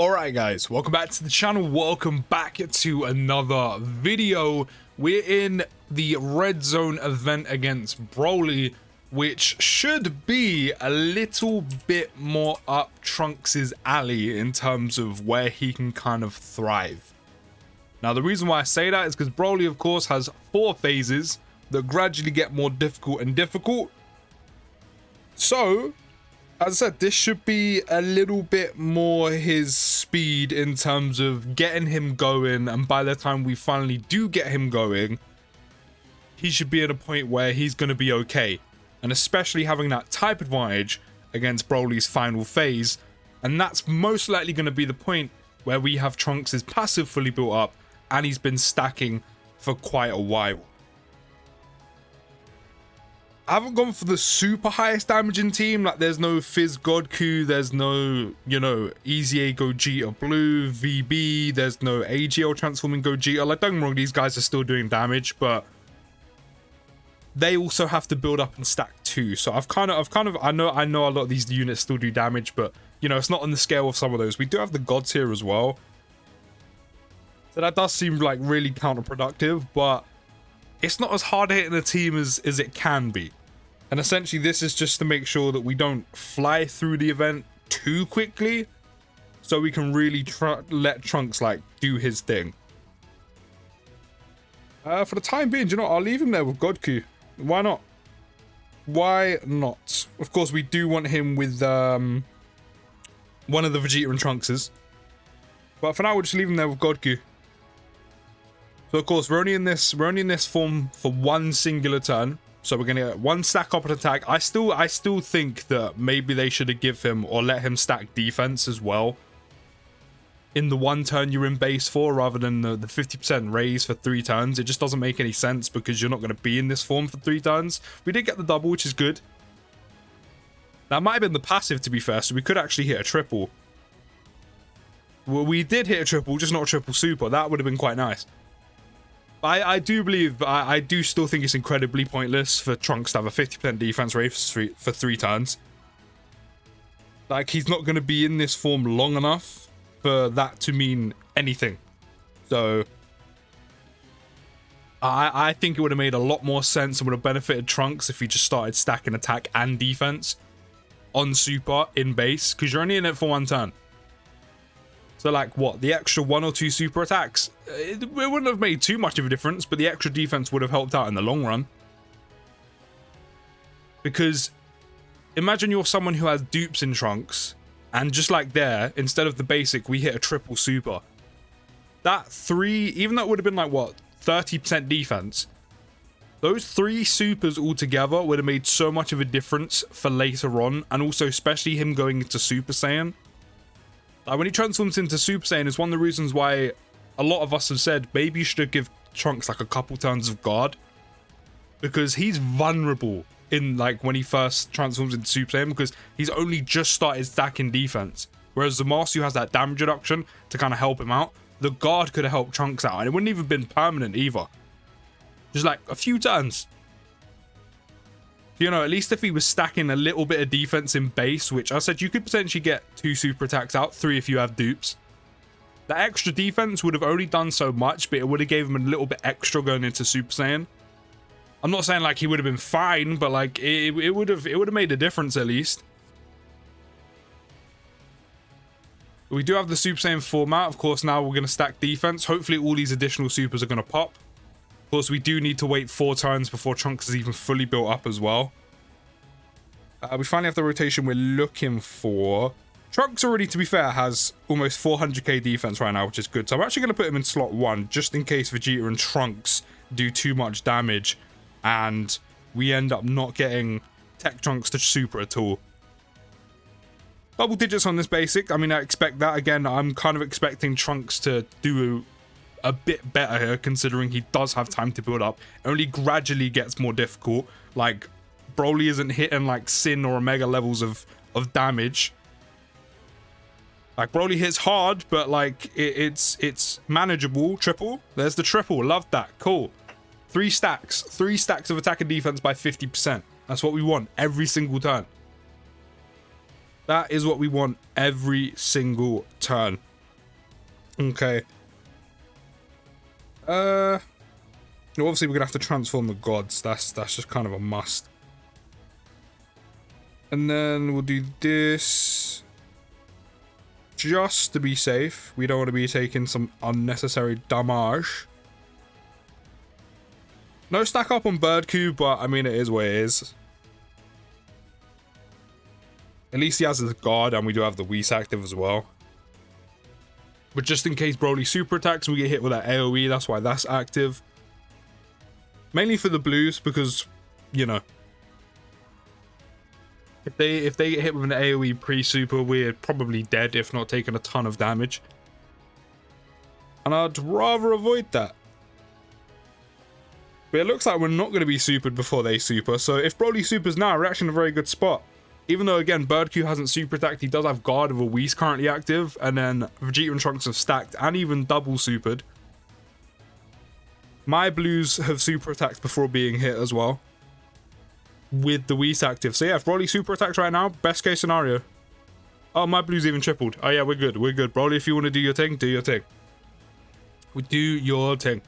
Alright guys, welcome back to the channel, welcome back to another video. We're in the red zone event against BROLY, which should be a little bit more up Trunks' alley in terms of where he can kind of thrive. Now the reason why I say that is because BROLY of course has 4 phases that gradually get more difficult and difficult. So as I said, this should be a little bit more his speed in terms of getting him going, and by the time we finally do get him going, he should be at a point where he's going to be okay. And especially having that type advantage against BROLY's final phase, and that's most likely going to be the point where we have Trunks' passive fully built up and he's been stacking for quite a while. I haven't gone for the super highest damaging team, like there's no Fizz Godku, there's no, you know, EZA Gogeta Blue, VB, there's no AGL transforming Gogeta. Like, don't get me wrong, these guys are still doing damage, but they also have to build up and stack too. So I know a lot of these units still do damage, but you know, it's not on the scale of some of those. We do have the gods here as well. So that does seem like really counterproductive, but it's not as hard hitting a team as it can be. And essentially this is just to make sure that we don't fly through the event too quickly, so we can really let Trunks like do his thing. For the time being, you know, I'll leave him there with Godku. Why not? Why not? Of course, we do want him with one of the Vegeta and Trunkses, but for now we'll just leave him there with Godku. So of course we're only in this form for one singular turn, so we're gonna get one stack up at attack. I still think that maybe they should have give him or let him stack defense as well in the one turn you're in base for, rather than the 50% raise for 3 turns. It just doesn't make any sense because you're not going to be in this form for 3 turns. We did get the double, which is good. That might have been the passive, to be fair, so we could actually hit a triple. Well, we did hit a triple, just not a triple super. That would have been quite nice. I do believe, I do still think it's incredibly pointless for Trunks to have a 50% defense rate for 3 turns. Like, he's not going to be in this form long enough for that to mean anything. So I think it would have made a lot more sense and would have benefited Trunks if he just started stacking attack and defense on super in base, because you're only in it for 1 turn. So like, what, the extra 1 or 2 super attacks, it wouldn't have made too much of a difference, but the extra defense would have helped out in the long run. Because imagine you're someone who has dupes in Trunks, and just like there, instead of the basic, we hit a triple super. That 3, even though it would have been like, what, 30% defense, those 3 supers altogether would have made so much of a difference for later on, and also especially him going into Super Saiyan. Like, when he transforms into Super Saiyan is one of the reasons why a lot of us have said maybe you should give Trunks like a couple turns of guard, because he's vulnerable in like when he first transforms into Super Saiyan, because he's only just started stacking defense, whereas Zamasu has that damage reduction to kind of help him out. The guard could have helped Trunks out, and it wouldn't even been permanent either, just like a few turns. You know, at least if he was stacking a little bit of defense in base, which I said you could potentially get 2 super attacks out, 3 if you have dupes. That extra defense would have only done so much, but it would have gave him a little bit extra going into Super Saiyan. I'm not saying like he would have been fine, but like it would have made a difference at least. We do have the Super Saiyan format. Of course, now we're going to stack defense. Hopefully all these additional supers are going to pop. Of course, we do need to wait 4 turns before Trunks is even fully built up as well. We finally have the rotation we're looking for. Trunks already, to be fair, has almost 400k defense right now, which is good. So I'm actually going to put him in slot 1, just in case Vegeta and Trunks do too much damage and we end up not getting Tech Trunks to super at all. Double digits on this basic. I mean, I expect that. Again, I'm kind of expecting Trunks to do a bit better here, considering he does have time to build up. It only gradually gets more difficult. Like, BROLY isn't hitting like Sin or Omega levels of damage. Like, BROLY hits hard, but like it's manageable. Triple, there's the triple. Love that. Cool. 3 stacks of attack and defense by 50%. That's what we want every single turn. That is what we want every single turn. Okay. Obviously we're gonna have to transform the gods. That's just kind of a must. And then we'll do this just to be safe. We don't want to be taking some unnecessary damage. No stack up on bird coup, but I mean it is what it is. At least he has his guard, and we do have the Whis active as well. But just in case Broly super attacks, we get hit with that AoE. That's why that's active. Mainly for the blues, because, you know, if they get hit with an AoE pre-super, we're probably dead, if not taking a ton of damage. And I'd rather avoid that. But it looks like we're not going to be supered before they super. So if Broly supers now, we're actually in a very good spot. Even though, again, Bird Q hasn't super attacked, he does have Guard of a Whis currently active. And then Vegeta and Trunks have stacked and even double supered. My blues have super attacked before being hit as well, with the Whis active. So yeah, if Broly super attacks right now, best case scenario. Oh, my blues even tripled. Oh yeah, we're good. We're good. Broly, if you want to do your thing, do your thing. We do your thing.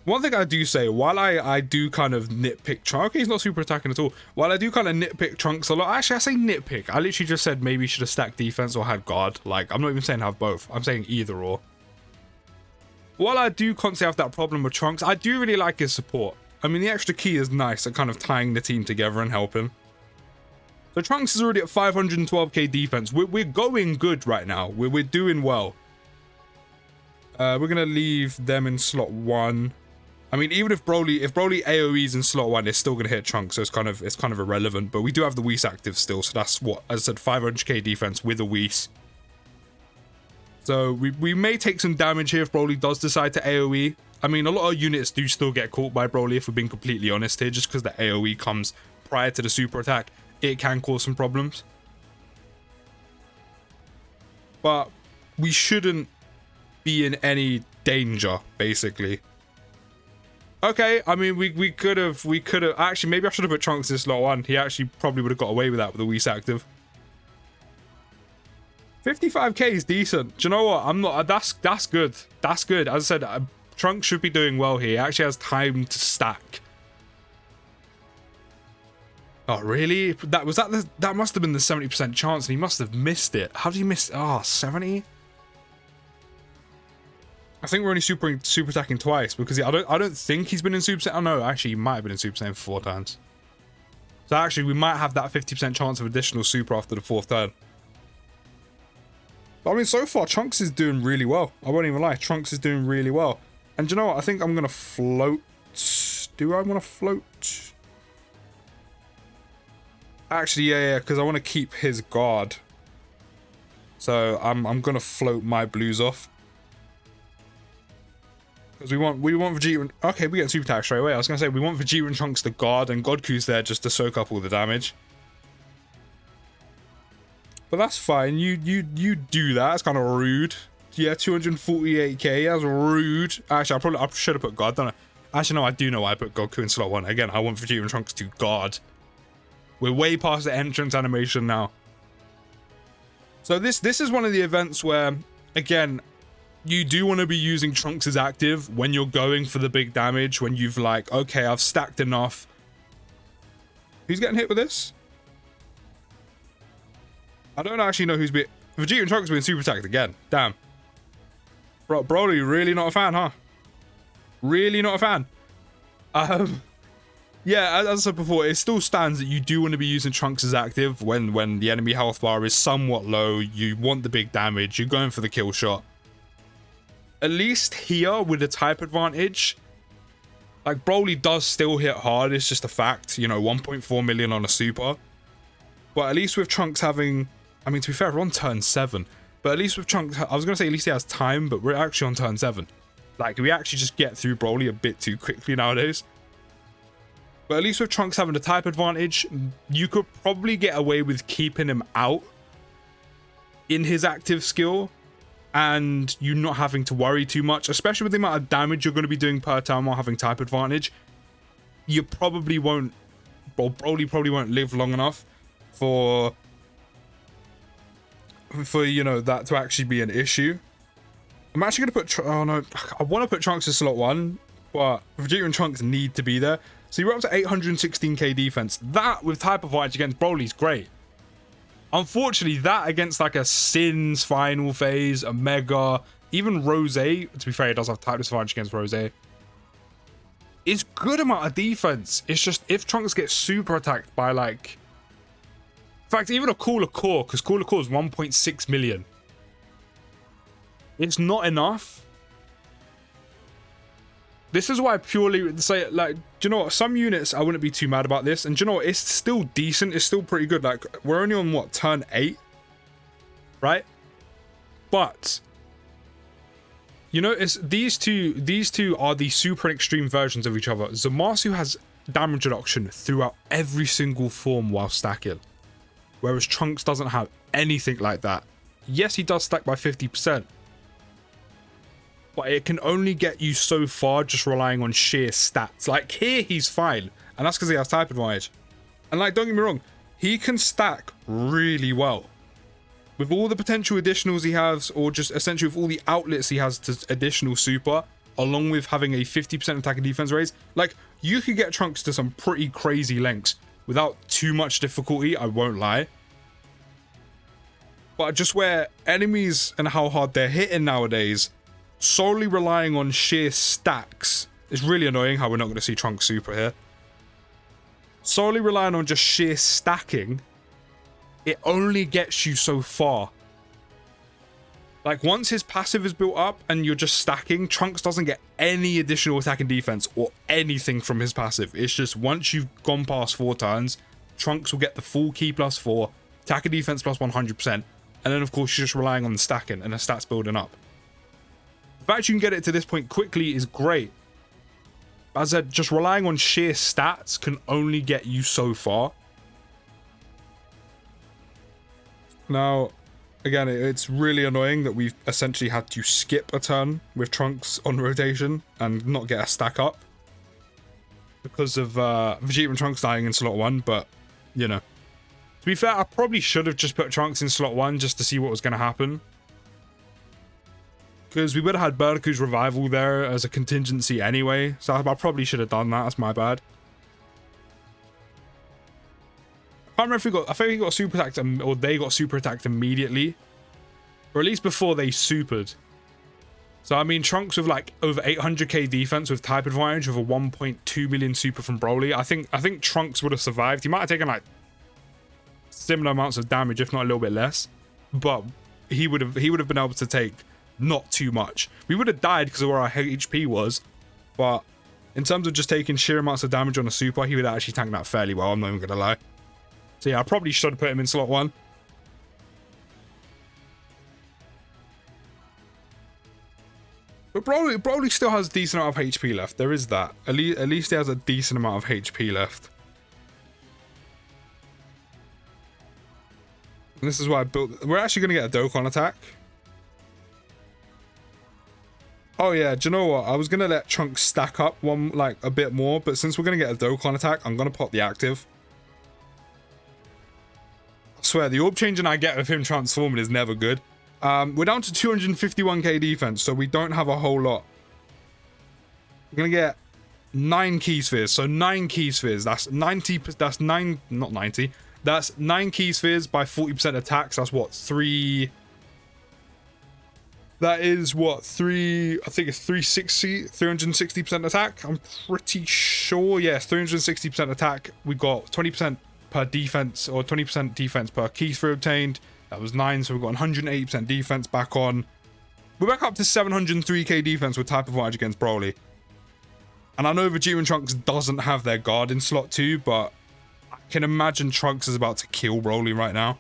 One thing I do say, while I do kind of nitpick Trunks, okay, he's not super attacking at all. While I do kind of nitpick Trunks a lot, actually I say nitpick. I literally just said maybe he should have stacked defense or had guard. Like, I'm not even saying have both. I'm saying either or. While I do constantly have that problem with Trunks, I do really like his support. I mean, the extra key is nice at kind of tying the team together and helping. So Trunks is already at 512k defense. We're going good right now. We're doing well. We're going to leave them in slot 1. I mean, even if Broly AoEs in slot 1, it's still going to hit Trunks, so it's kind of irrelevant. But we do have the Whis active still, so that's what, as I said, 500k defense with a Whis. So we may take some damage here if Broly does decide to AoE. I mean, a lot of units do still get caught by Broly, if we're being completely honest here, just because the AoE comes prior to the super attack. It can cause some problems. But we shouldn't be in any danger, basically. Okay, I mean, we could have, actually, maybe I should have put Trunks in slot 1. He actually probably would have got away with that with the Whis active. 55k is decent. Do you know what? I'm not, that's good. That's good. As I said, Trunks should be doing well here. He actually has time to stack. Oh, really? That must have been the 70% chance, and he must have missed it. How did he miss? Oh, 70? I think we're only super attacking twice, because I don't think he's been in Super Saiyan. Oh no, actually he might have been in Super Saiyan 4 turns. So actually we might have that 50% chance of additional super after the 4th turn. But I mean, so far Trunks is doing really well. I won't even lie, Trunks is doing really well. And you know what? I think I'm gonna float. Do I want to float? Actually, yeah, because I want to keep his guard. So I'm gonna float my blues off. Because we want Vegeta. Okay, we get super attack straight away. I was gonna say we want Vegeta and Trunks to guard, and Godku's there just to soak up all the damage. But that's fine. You do that. It's kind of rude. Yeah, 248k. That's rude. Actually, I should have put guard, don't I? Actually, no, I do know why I put Goku in slot 1. Again, I want Vegeta and Trunks to guard. We're way past the entrance animation now. So this is one of the events where, again, you do want to be using Trunks as active when you're going for the big damage, when you've like, okay, I've stacked enough. Who's getting hit with this? I don't actually know who's been... Vegeta and Trunks being super attacked again. Damn. Broly, really not a fan, huh? Really not a fan. Yeah, as I said before, it still stands that you do want to be using Trunks as active when the enemy health bar is somewhat low. You want the big damage. You're going for the kill shot. At least here with the type advantage, like Broly does still hit hard. It's just a fact, you know, 1.4 million on a super. But at least with Trunks having, I mean, to be fair, we're on turn 7. But at least with Trunks, I was going to say at least he has time, but we're actually on turn 7. Like, we actually just get through Broly a bit too quickly nowadays. But at least with Trunks having the type advantage, you could probably get away with keeping him out in his active skill. And you not having to worry too much, especially with the amount of damage you're going to be doing per turn while having type advantage. You probably won't, well, Broly probably won't live long enough for for, you know, that to actually be an issue. I'm actually going to put... Oh, no. I want to put Trunks in slot 1, but Vegeta and Trunks need to be there. So you're up to 816k defense. That, with Type Advantage against Broly, is great. Unfortunately, that against, like, a Sin's final phase, a Mega, even Rose, to be fair, it does have Type Advantage against Rose, is good amount of defense. It's just, if Trunks gets super attacked by, like... In fact, even a Cooler Core, because Cooler Core is 1.6 million. It's not enough. This is why I purely say, like, do you know what? Some units, I wouldn't be too mad about this. And do you know what? It's still decent. It's still pretty good. Like, we're only on, what, turn 8? Right? But, you know, it's these two are the super and extreme versions of each other. Zamasu has damage reduction throughout every single form while stacking. Whereas Trunks doesn't have anything like that. Yes, he does stack by 50%. But it can only get you so far just relying on sheer stats. Like, here, he's fine. And that's because he has Type Advantage. And, like, don't get me wrong. He can stack really well. With all the potential additionals he has, or just essentially with all the outlets he has to additional super, along with having a 50% attack and defense raise, like, you could get Trunks to some pretty crazy lengths without too much difficulty, I won't lie. But just where enemies and how hard they're hitting nowadays, solely relying on sheer stacks, is really annoying how we're not going to see Trunks super here. Solely relying on just sheer stacking, it only gets you so far. Like, once his passive is built up and you're just stacking, Trunks doesn't get any additional attack and defense or anything from his passive. It's just once you've gone past 4 turns, Trunks will get the full key plus 4, attack and defense plus 100%, and then of course you're just relying on the stacking and the stats building up. The fact you can get it to this point quickly is great. As I said, just relying on sheer stats can only get you so far. Now, again, it's really annoying that we've essentially had to skip a turn with Trunks on rotation and not get a stack up because of Vegeta and Trunks dying in slot 1, but, you know. To be fair, I probably should have just put Trunks in slot 1 just to see what was going to happen. Because we would have had Berdiku's revival there as a contingency anyway, so I probably should have done that. That's my bad. I can't remember if we got... I think we got super attacked, or they got super attacked immediately. Or at least before they supered. So, I mean, Trunks with, like, over 800k defense with Type Advantage with a 1.2 million super from Broly. I think Trunks would have survived. He might have taken, like, similar amounts of damage, if not a little bit less. But he would have been able to take not too much. We would have died because of where our HP was. But in terms of just taking sheer amounts of damage on a super, he would actually tank that fairly well. I'm not even going to lie. So yeah, I probably should have put him in slot 1. But Broly still has a decent amount of HP left. There is that. At least he has a decent amount of HP left. And this is why I built... We're actually going to get a Dokkan attack. Oh yeah, do you know what? I was going to let Trunks stack up a bit more, but since we're going to get a Dokkan attack, I'm going to pop the active. I swear, the orb changing I get with him transforming is never good. We're down to 251k defense, so we don't have a whole lot. We're going to get 9 key spheres. So 9 key spheres. That's 90, that's 9, not 90. That's 9 key spheres by 40% attacks. That's what, 3... That is what, 3... I think it's 360% attack. I'm pretty sure. Yes, 360% attack. We got 20% per defense, or 20% defense per key sphere obtained. That was 9, so we've got 180% defense back on. We're back up to 703k defense with Type Advantage against Broly. And I know Vegeta and Trunks doesn't have their guard in slot 2, but I can imagine Trunks is about to kill Broly right now.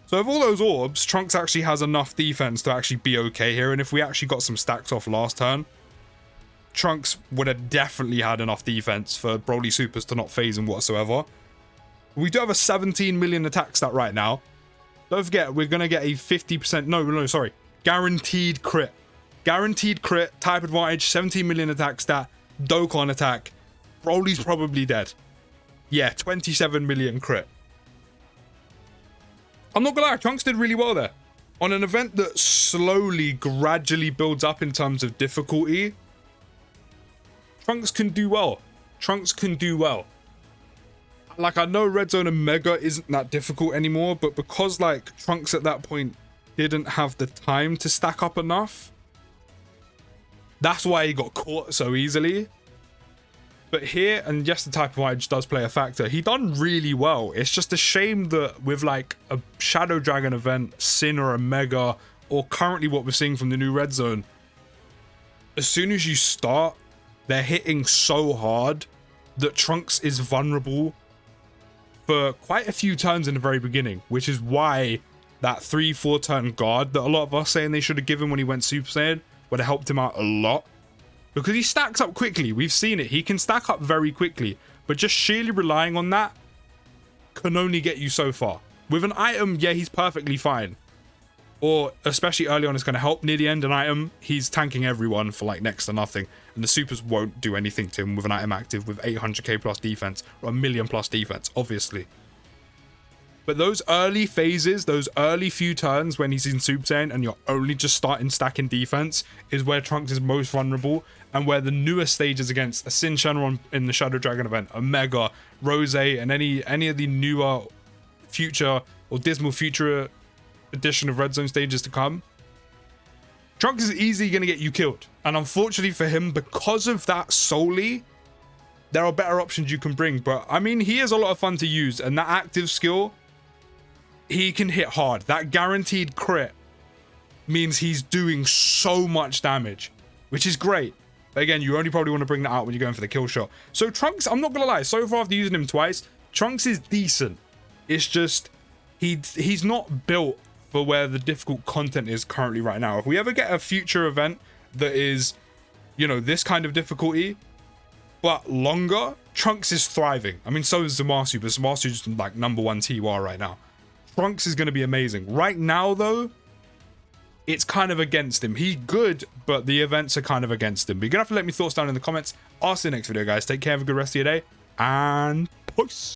So with all those orbs, Trunks actually has enough defense to actually be okay here. And if we actually got some stacks off last turn, Trunks would have definitely had enough defense for Broly supers to not phase him whatsoever. We do have a 17 million attack stat right now. Don't forget, we're going to get a 50%... No, sorry. Guaranteed crit. Guaranteed crit, Type Advantage, 17 million attack stat, Dokkan attack. Broly's probably dead. Yeah, 27 million crit. I'm not gonna lie, Trunks did really well there. On an event that slowly, gradually builds up in terms of difficulty, Trunks can do well. Trunks can do well. Like, I know Red Zone and Mega isn't that difficult anymore, but because, like, Trunks at that point didn't have the time to stack up enough, that's why he got caught so easily. But here, and yes, the type of edge does play a factor, he done really well. It's just a shame that with, like, a Shadow Dragon event, Sin or a Mega, or currently what we're seeing from the new Red Zone, as soon as you start, they're hitting so hard that Trunks is vulnerable for quite a few turns in the very beginning, which is why that 3-4 turn guard that a lot of us saying they should have given when he went Super Saiyan would have helped him out a lot, because he stacks up quickly. We've seen it. He can stack up very quickly, but just sheerly relying on that can only get you so far. With an item, yeah, he's perfectly fine, or especially early on, it's going to help. Near the end, an item, he's tanking everyone for like next to nothing, and the supers won't do anything to him with an item active with 800k plus defense or 1 million plus defense, obviously. But those early phases, those early few turns when he's in Super Saiyan and you're only just starting stacking defense, is where Trunks is most vulnerable, and where the newer stages against a Sin Shenron in the Shadow Dragon event, a Mega, Rose, and any of the newer future or dismal future edition of Red Zone stages to come, Trunks is easily going to get you killed. And unfortunately for him, because of that solely, there are better options you can bring. But I mean, he is a lot of fun to use, and that active skill, he can hit hard. That guaranteed crit means he's doing so much damage, which is great. But again, you only probably want to bring that out when you're going for the kill shot. So Trunks, I'm not going to lie, so far after using him twice, Trunks is decent. It's just, he's not built for where the difficult content is currently right now. If we ever get a future event that is, you know, this kind of difficulty, but longer, Trunks is thriving. I mean, so is Zamasu, but Zamasu's like #1 TWR right now. Trunks is going to be amazing. Right now, though, it's kind of against him. He's good, but the events are kind of against him. But you're going to have to let me thoughts down in the comments. I'll see you next video, guys. Take care, have a good rest of your day, and peace.